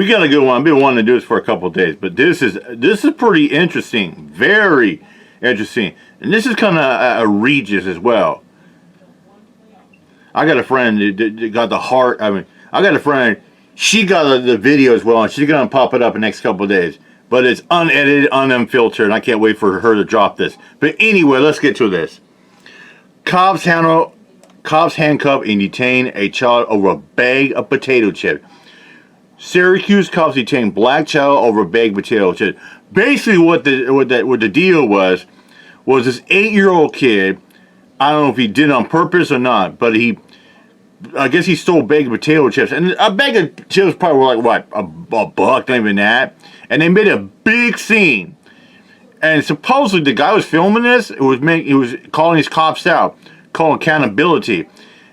We got a good one. I've been wanting to do this for a couple of days, but this is pretty interesting, very interesting, and this is kind of egregious as well. I got a friend that got the heart. I got a friend. She got the video as well, and she's gonna pop it up in the next couple of days. But it's unedited, unfiltered, and I can't wait for her to drop this. But anyway, let's get to this. Cops handcuff and detain a child over a bag of potato chips. Syracuse cops detained black child over a bag of potato chips. Basically, what the deal was this 8-year-old kid. I don't know if he did it on purpose or not, but I guess he stole a bag of potato chips, and a bag of chips probably were like what, a buck, not even that. And they made a big scene. And supposedly the guy was filming this. He was calling his cops out, calling accountability.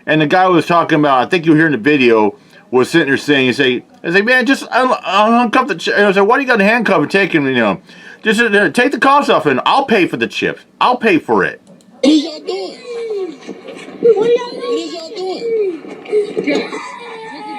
And the guy was talking about, I think you'll hear in the video, was sitting there saying, I was like, man, just uncuff the chips. I was like, why do you got to handcuff and take him? Just take the cops off and I'll pay for the chips. I'll pay for it. What are y'all doing? What is y'all doing?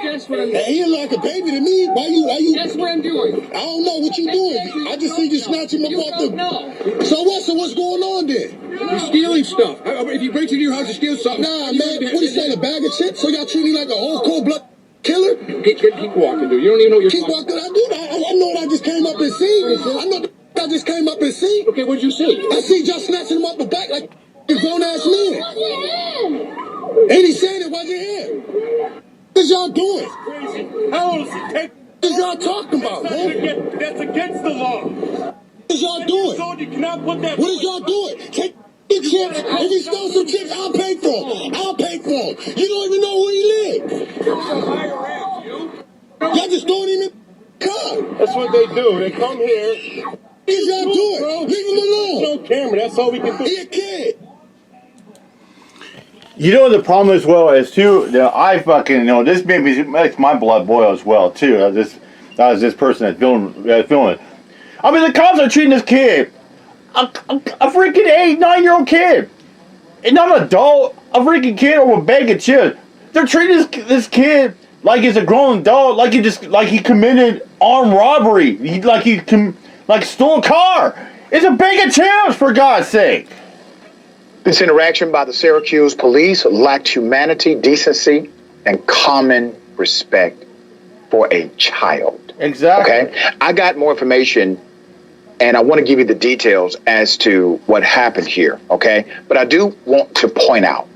Guess what I'm doing. Hey, he like a baby to me. Why you? Guess what I'm doing. I don't know what you doing. I just see you snatching him off the. No. So what's going on then? You're stealing stuff. If you break into your house, you steal something. Nah, man. What you saying? A bag of chips? So y'all treat me like a whole cold-blood killer? Keep walking, dude. You don't even know what you're Keep walking. I know what I just came up and see. I know I just came up and see. Okay, what did you see? I see y'all snatching him off the back like a grown-ass man. Ain't he saying it wasn't him? What is y'all doing? How old is he? What is y'all talking about, man? That's against the law. What is y'all doing? So you cannot put that. What is y'all doing? Take the chips. If he stole some chips, I'll pay for him. I'll pay for him. You don't even know where he lives. Y'all just throwing him in the car. That's what they do. They come here. What is y'all doing? Leave him alone. No camera. That's all we can do. He a kid. You know the problem as well is too. I fucking this makes my blood boil as well too. This person that's filming. I mean, the cops are treating this kid, a freaking 8-9-year-old kid, and not an adult, a freaking kid over a bag of chips. They're treating this kid like he's a grown adult, like he committed armed robbery, like stole a car. It's a bag of chips, for God's sake. This interaction by the Syracuse police lacked humanity, decency, and common respect for a child. Exactly. Okay? I got more information, and I want to give you the details as to what happened here, okay? But I do want to point out,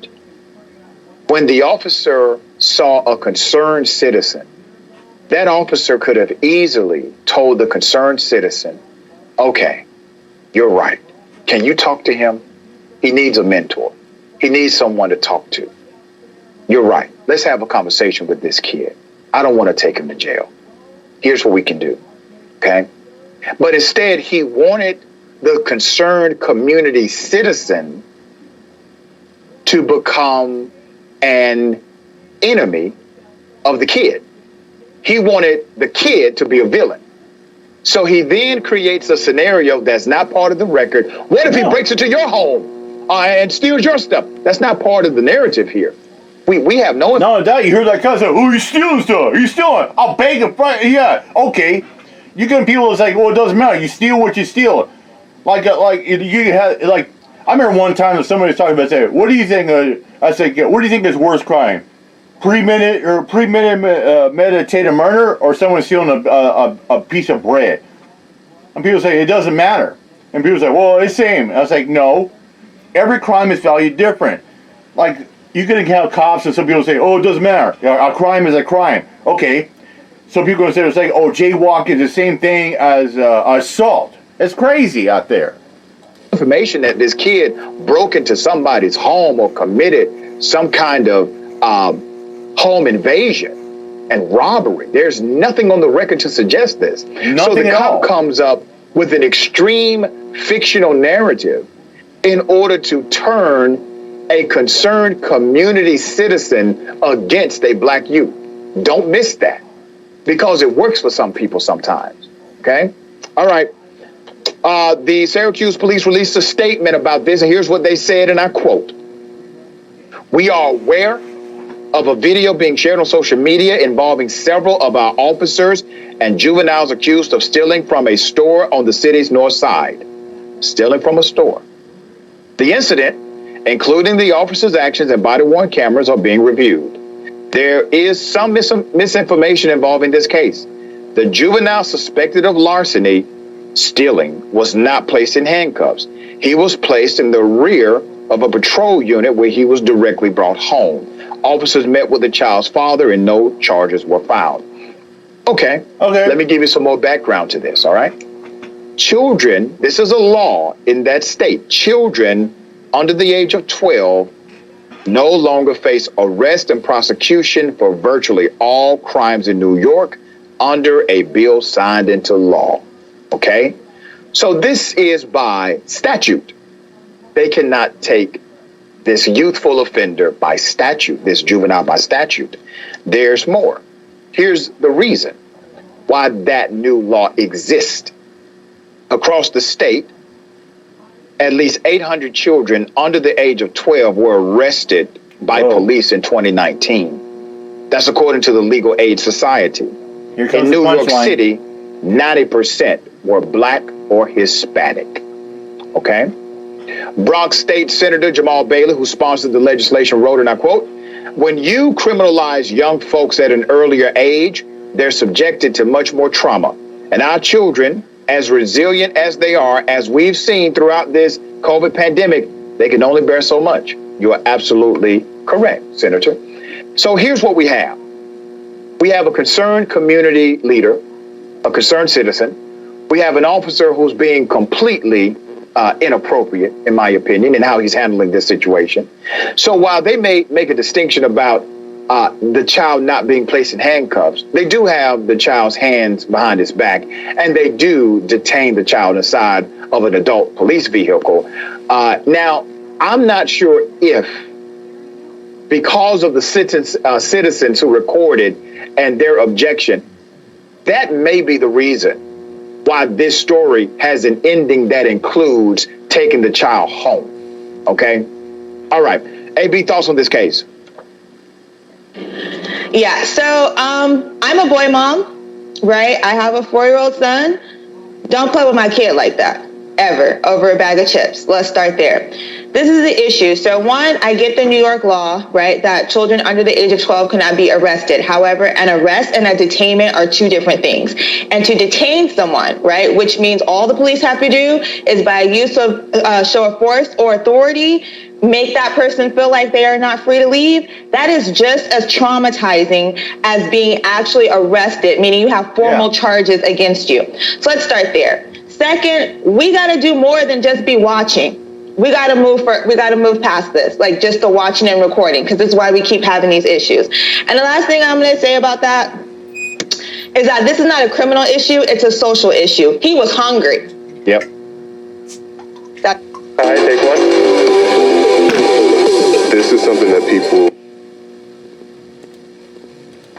when the officer saw a concerned citizen, that officer could have easily told the concerned citizen, okay, you're right. Can you talk to him? He needs a mentor. He needs someone to talk to. You're right. Let's have a conversation with this kid. I don't want to take him to jail. Here's what we can do. Okay? But instead, he wanted the concerned community citizen to become an enemy of the kid. He wanted the kid to be a villain. So he then creates a scenario that's not part of the record. What if he breaks into your home and steals your stuff? That's not part of the narrative here. We have no... No, that you hear that guy say, "Oh, you're stealing stuff. You're stealing. I'll beg a friend." Yeah, okay. You get people that's like, "Well, it doesn't matter. You steal what you steal." Like you had like. I remember one time that somebody was talking about saying, "What do you think?" I said, "What do you think is worse crime? Premeditated murder, or someone stealing a piece of bread?" And people say it doesn't matter. And people say, "Well, it's the same." I was like, "No, every crime is valued different. Like you can have cops, and some people say, 'Oh, it doesn't matter. A crime is a crime.' Okay, some people are going to say, 'Oh, jaywalking is the same thing as assault.' It's crazy out there." Information that this kid broke into somebody's home or committed some kind of home invasion and robbery. There's nothing on the record to suggest this. So the cop comes up with an extreme fictional narrative in order to turn a concerned community citizen against a black youth. Don't miss that, because it works for some people sometimes. Okay? All right. The Syracuse police released a statement about this, and here's what they said, and I quote: "We are aware of a video being shared on social media involving several of our officers and juveniles accused of stealing from a store on the city's north side. Stealing from a store. The incident, including the officer's actions and body-worn cameras, are being reviewed. There is some misinformation involving this case. The juvenile suspected of larceny, stealing, was not placed in handcuffs. He was placed in the rear of a patrol unit where he was directly brought home. Officers met with the child's father and no charges were filed. Okay. Let me give you some more background to this, all right? Children, this is a law in that state. Children under the age of 12 no longer face arrest and prosecution for virtually all crimes in New York under a bill signed into law. Okay? So this is by statute. They cannot take this youthful offender by statute, this juvenile by statute. There's more. Here's the reason why that new law exists. Across the state, at least 800 children under the age of 12 were arrested by police in 2019. That's according to the Legal Aid Society. In New York City, 90% were black or Hispanic. Okay? Bronx State Senator Jamal Bailey, who sponsored the legislation, wrote, and I quote, "When you criminalize young folks at an earlier age, they're subjected to much more trauma. And our children, as resilient as they are, as we've seen throughout this COVID pandemic, they can only bear so much." You are absolutely correct, Senator. So here's what we have. We have a concerned community leader, a concerned citizen. We have an officer who's being completely inappropriate, in my opinion, in how he's handling this situation. So while they may make a distinction about the child not being placed in handcuffs, they do have the child's hands behind his back, and they do detain the child inside of an adult police vehicle. Now, I'm not sure if, because of the citizens who recorded and their objection, that may be the reason why this story has an ending that includes taking the child home. Okay? All right. AB, thoughts on this case? Yeah, so I'm a boy mom, right? I have a 4-year-old son. Don't play with my kid like that, ever, over a bag of chips. Let's start there. This is the issue. So one, I get the New York law, right, that children under the age of 12 cannot be arrested. However, an arrest and a detainment are two different things. And to detain someone, right, which means all the police have to do is by use of show of force or authority, make that person feel like they are not free to leave. That is just as traumatizing as being actually arrested, meaning you have formal charges against you. So let's start there. Second, we got to do more than just be watching. We got to move past this, like just the watching and recording, because this is why we keep having these issues. And the last thing I'm going to say about that is that this is not a criminal issue. It's a social issue. He was hungry. Yep. I take one. This is something that people...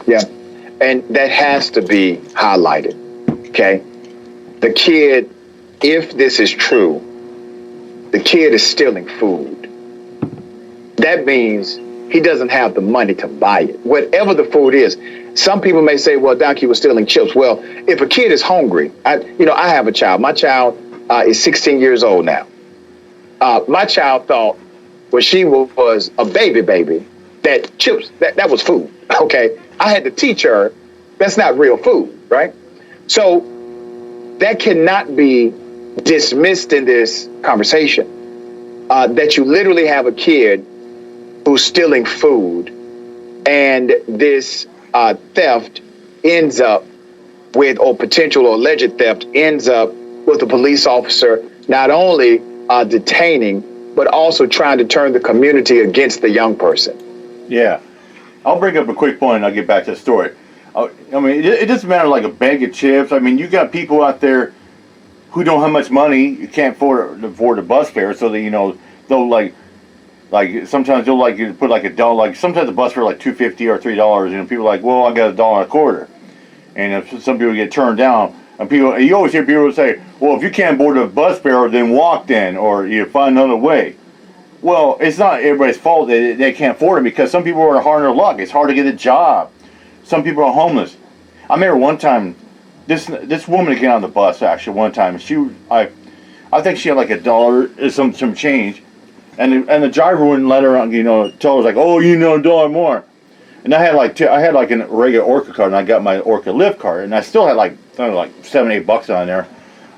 Yeah. And that has to be highlighted. Okay? The kid, if this is true, the kid is stealing food. That means he doesn't have the money to buy it. Whatever the food is. Some people may say, well, Doc, he was stealing chips. Well, if a kid is hungry, I have a child. My child is 16 years old now. My child thought when she was a baby, that chips, that was food, okay? I had to teach her that's not real food, right? So that cannot be dismissed in this conversation, that you literally have a kid who's stealing food, and this theft ends up with, or potential or alleged theft ends up with the police officer not only detaining, but also trying to turn the community against the young person. Yeah. I'll bring up a quick point and I'll get back to the story. I mean, it doesn't matter like a bag of chips. I mean, you got people out there who don't have much money, you can't afford a bus fare, so they, they'll like sometimes they'll like you put like $1, like sometimes the bus fare like $2.50 or $3, people are like, well, I got $1.25, and if some people get turned down, and you always hear people say, well, if you can't board a bus fare, then walk then, or you find another way. Well, it's not everybody's fault that they can't afford it, because some people are hard on their luck. It's hard to get a job. Some people are homeless. I remember one time this woman came on the bus actually one time. I think she had like $1 some change, and the driver wouldn't let her on. Told her like, oh, $1 more. And I had like a regular Orca card, and I got my Orca Live card, and I still had like $7-8 on there.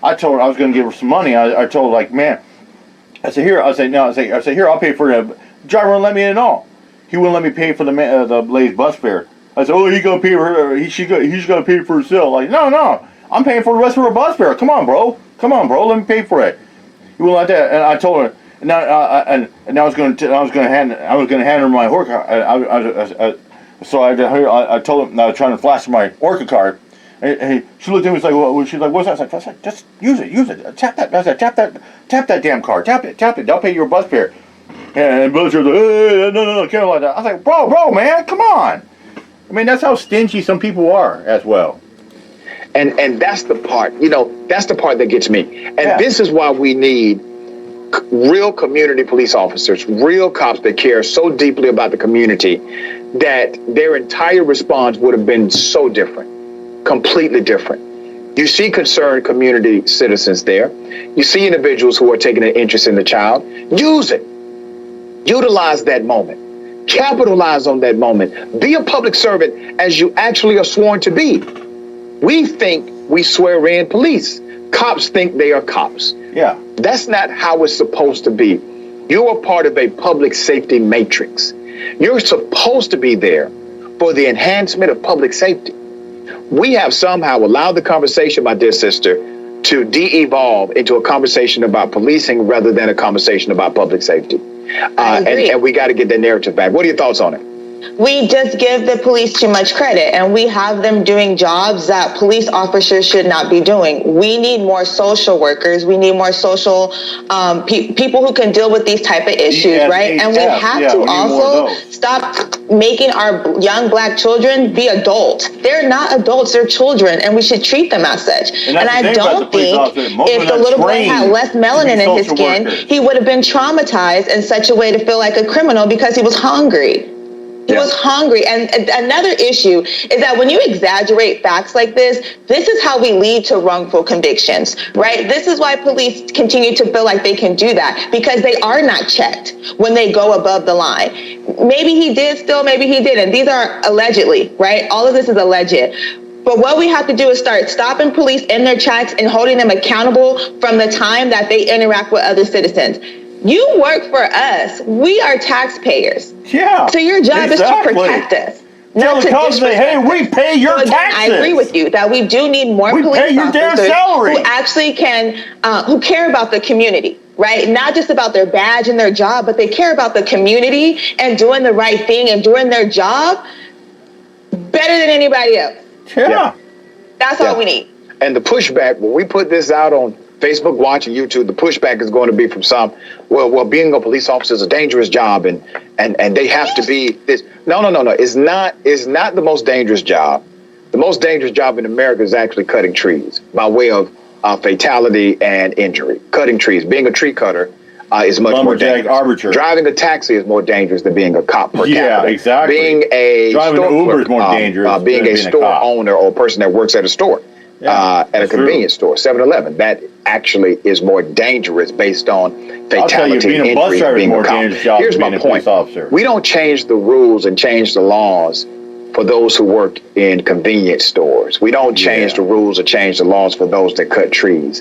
I told her I was going to give her some money. I told her like, man, I said here, here, I'll pay for it. The driver wouldn't let me in at all. He wouldn't let me pay for the lady's bus fare. I said, oh, he's going to pay for her. He's going to pay for herself. Like, no, I'm paying for the rest of her bus fare. Come on, bro, let me pay for it. He wouldn't let that. And I told her, and I was going to hand her my Orca. So I told him I was trying to flash my Orca card. And she looked at me and was like, well, she's like, what's that? I said, just use it. Tap that. I said, tap that damn card. Tap it. They'll pay your bus fare. And Buzz was like, hey, no, can't like that. I was like, bro, man, come on. I mean, that's how stingy some people are as well. And that's the part, that's the part that gets me. And this is why we need real community police officers, real cops that care so deeply about the community that their entire response would have been so different, completely different. You see concerned community citizens there. You see individuals who are taking an interest in the child. Use it. Utilize that moment. Capitalize on that moment. Be a public servant as you actually are sworn to be. We think we swear in police. Cops think they are cops. Yeah. That's not how it's supposed to be. You are part of a public safety matrix. You're supposed to be there for the enhancement of public safety. We have somehow allowed the conversation, my dear sister, to de-evolve into a conversation about policing rather than a conversation about public safety. And we got to get that narrative back. What are your thoughts on it? We just give the police too much credit, and we have them doing jobs that police officers should not be doing. We need more social workers. We need more social people who can deal with these type of issues, right? And we have to also stop making our young black children be adults. They're not adults, they're children, and we should treat them as such. And I don't think if the little boy had less melanin in his skin, he would have been traumatized in such a way to feel like a criminal because he was hungry. He was hungry. And another issue is that when you exaggerate facts like this is how we lead to wrongful convictions, right? This is why police continue to feel like they can do that, because they are not checked when they go above the line. Maybe he did still, maybe he didn't. These are allegedly, right? All of this is alleged. But what we have to do is start stopping police in their tracks and holding them accountable from the time that they interact with other citizens. You work for us. We are taxpayers. Yeah. So your job is to protect us. Tell the cops, say, hey, we pay your taxes. I agree with you that we do need more police officers who actually can, who care about the community, right? Not just about their badge and their job, but they care about the community and doing the right thing and doing their job better than anybody else. Yeah. That's all we need. And the pushback, when we put this out on Facebook Watch and YouTube, the pushback is going to be from some, well, being a police officer is a dangerous job and they have to be this. No. It's not the most dangerous job. The most dangerous job in America is actually cutting trees by way of fatality and injury. Cutting trees, being a tree cutter is much more dangerous. Arbitrary. Driving a taxi is more dangerous than being a cop per capita. Yeah, exactly. Being a driving store Uber is more dangerous. Being a store owner or a person that works at a store. At a convenience store, 7-Eleven, that actually is more dangerous based on fatality and injury. Being a cop. Here's my point. We don't change the rules and change the laws for those who work in convenience stores. We don't change the rules or change the laws for those that cut trees,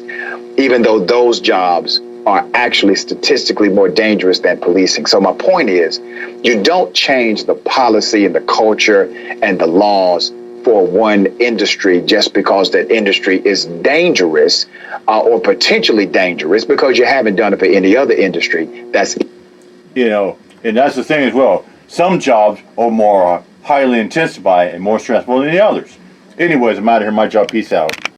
even though those jobs are actually statistically more dangerous than policing. So my point is, you don't change the policy and the culture and the laws for one industry just because that industry is dangerous or potentially dangerous because you haven't done it for any other industry. That's, and that's the thing as well. Some jobs are more highly intensified and more stressful than the others. Anyways, I'm out of here. My job. Peace out.